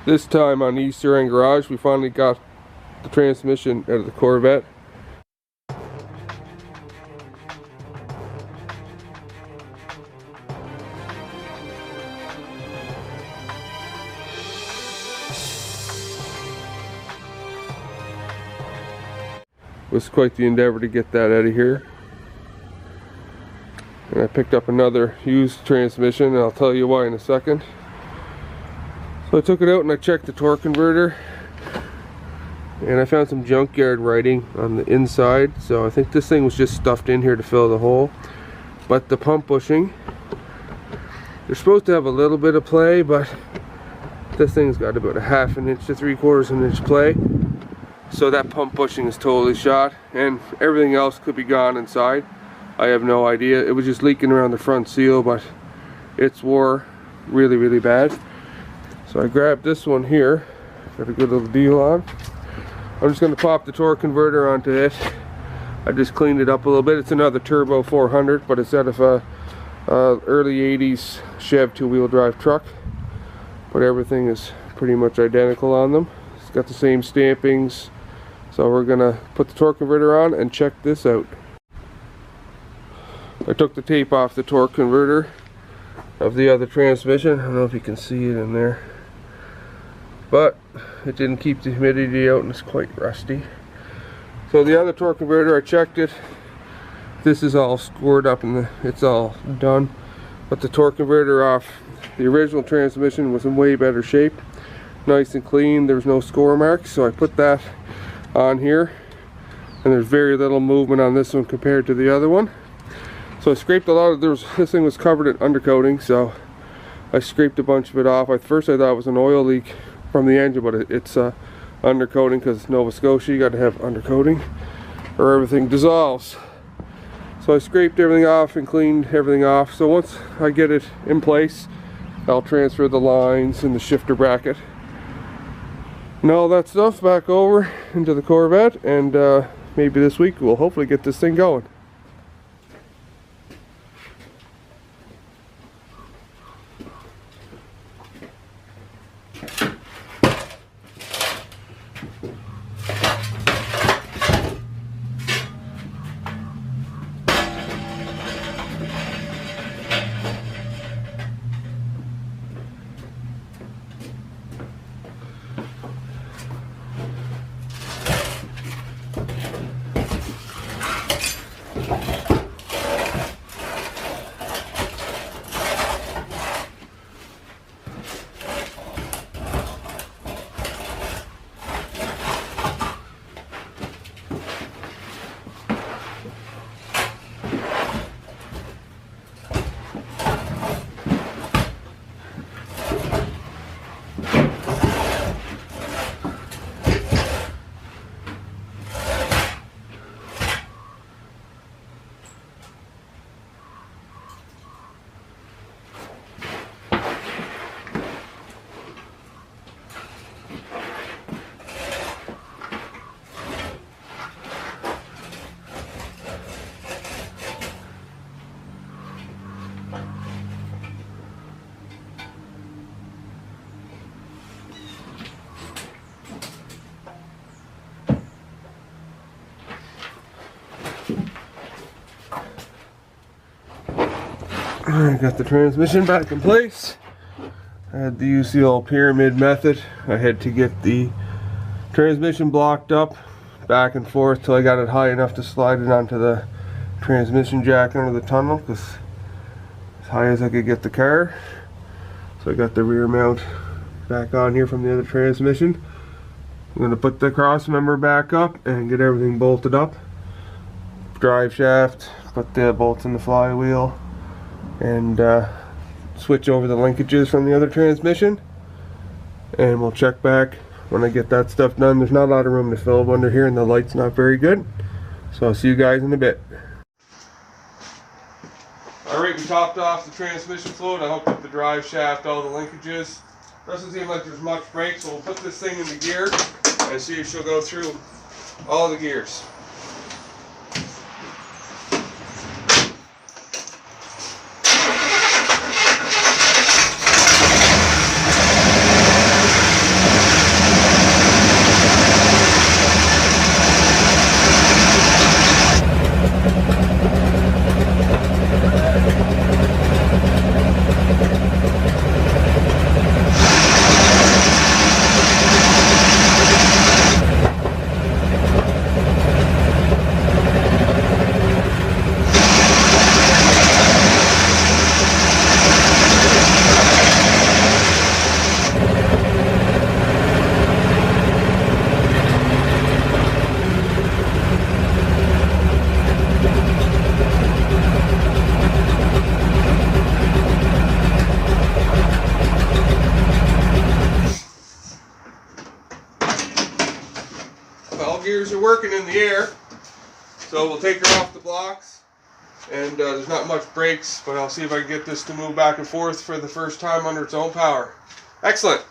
This time on Easter End Garage, we finally got the transmission out of the Corvette. It was quite the endeavor to get that out of here. And I picked up another used transmission, and I'll tell you why in a second. So I took it out and I checked the torque converter, and I found some junkyard writing on the inside. So I think this thing was just stuffed in here to fill the hole. But the pump bushing, they're supposed to have a little bit of play, but this thing's got about a 1/2 inch to 3/4 inch play. So that pump bushing is totally shot, and everything else could be gone inside. I have no idea. It was just leaking around the front seal, but it's wore really bad. So I grabbed this one here, got a good little deal on. I'm just going to pop the torque converter onto it. I just cleaned it up a little bit. It's another Turbo 400, but it's out of a early 80s Chev 2-wheel drive truck. But everything is pretty much identical on them. It's got the same stampings. So we're going to put the torque converter on and check this out. I took the tape off the torque converter of the other transmission. I don't know if you can see it in there, but it didn't keep the humidity out and it's quite rusty. So the other torque converter, I checked it. This is all scored up and it's all done. But the torque converter off the original transmission was in way better shape. Nice and clean, there's no score marks. So I put that on here, and there's very little movement on this one compared to the other one. So I scraped a lot of, this thing was covered in undercoating, so I scraped a bunch of it off. At first I thought it was an oil leak from the engine, but it's undercoating, because Nova Scotia, you got to have undercoating or everything dissolves. So I scraped everything off and cleaned everything off. So once I get it in place, I'll transfer the lines and the shifter bracket and all that stuff back over into the Corvette, and maybe this week we'll hopefully get this thing going. I got the transmission back in place. I had to use the old pyramid method. I had to get the transmission blocked up back and forth till I got it high enough to slide it onto the transmission jack under the tunnel, because as high as I could get the car. So I got the rear mount back on here from the other transmission. I'm going to put the cross member back up and get everything bolted up. Drive shaft, put the bolts in the flywheel, and switch over the linkages from the other transmission, and we'll check back when I get that stuff done. There's not a lot of room to fill under here, and the light's not very good, so I'll see you guys in a bit. Alright, we topped off the transmission fluid. I hooked up the drive shaft, all the linkages. Doesn't seem like there's much brake, so we'll put this thing into gear and see if she'll go through all the gears. gears are working in the air. So we'll take her off the blocks. And there's not much brakes, but I'll see if I can get this to move back and forth for the first time under its own power. Excellent.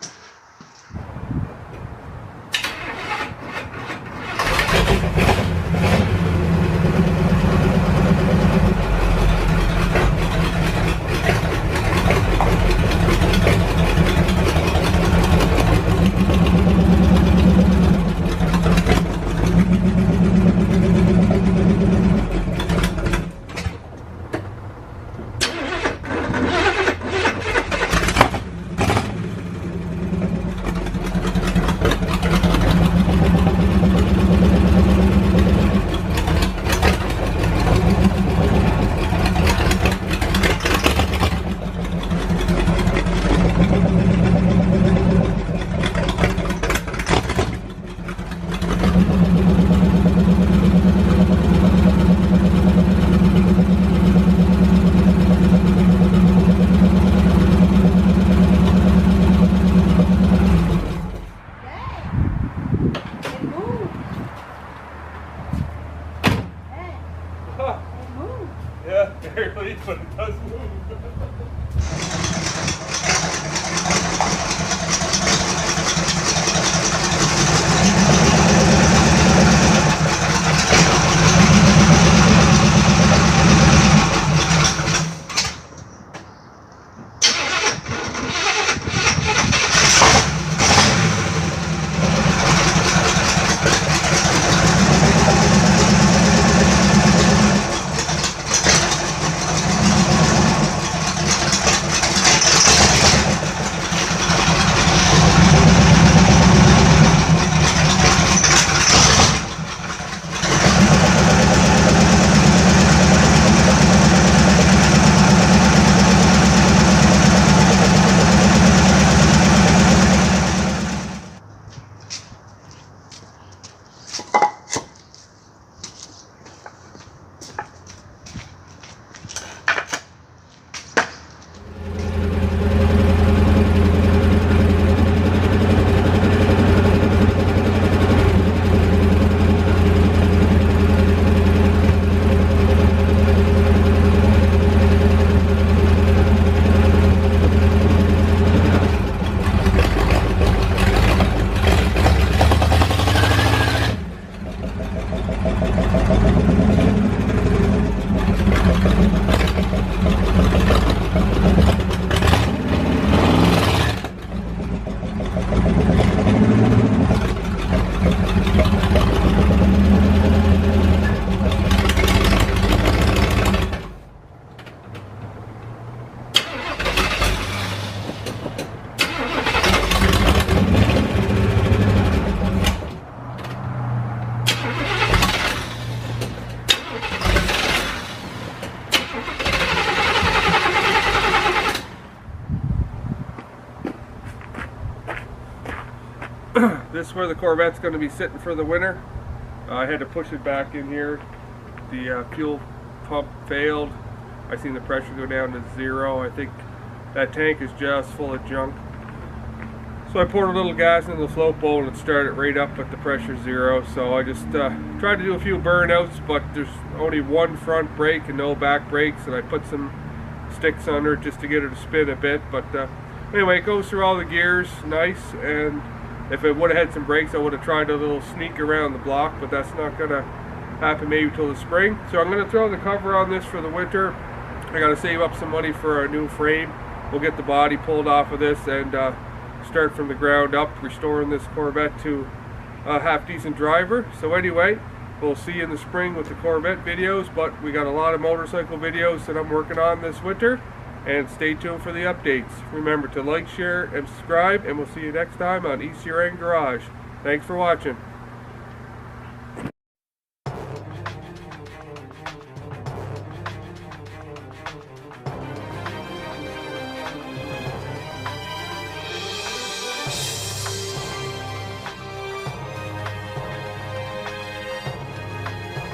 Yeah, barely, but it does move. This is where the Corvette's going to be sitting for the winter. I had to push it back in here. The fuel pump failed. I seen the pressure go down to 0. I think that tank is just full of junk. So I poured a little gas in the float bowl and it started right up at the pressure 0. So I just tried to do a few burnouts, but there's only one front brake and no back brakes, and I put some sticks under it just to get her to spin a bit. But anyway, it goes through all the gears nice, and if it would have had some brakes, I would have tried a little sneak around the block, but that's not going to happen maybe till the spring. So I'm going to throw the cover on this for the winter. I got to save up some money for a new frame. We'll get the body pulled off of this and start from the ground up, restoring this Corvette to a half-decent driver. So anyway, we'll see you in the spring with the Corvette videos, but we got a lot of motorcycle videos that I'm working on this winter. And stay tuned for the updates. Remember to like, share, and subscribe, and we'll see you next time on ECRN Garage. Thanks for watching.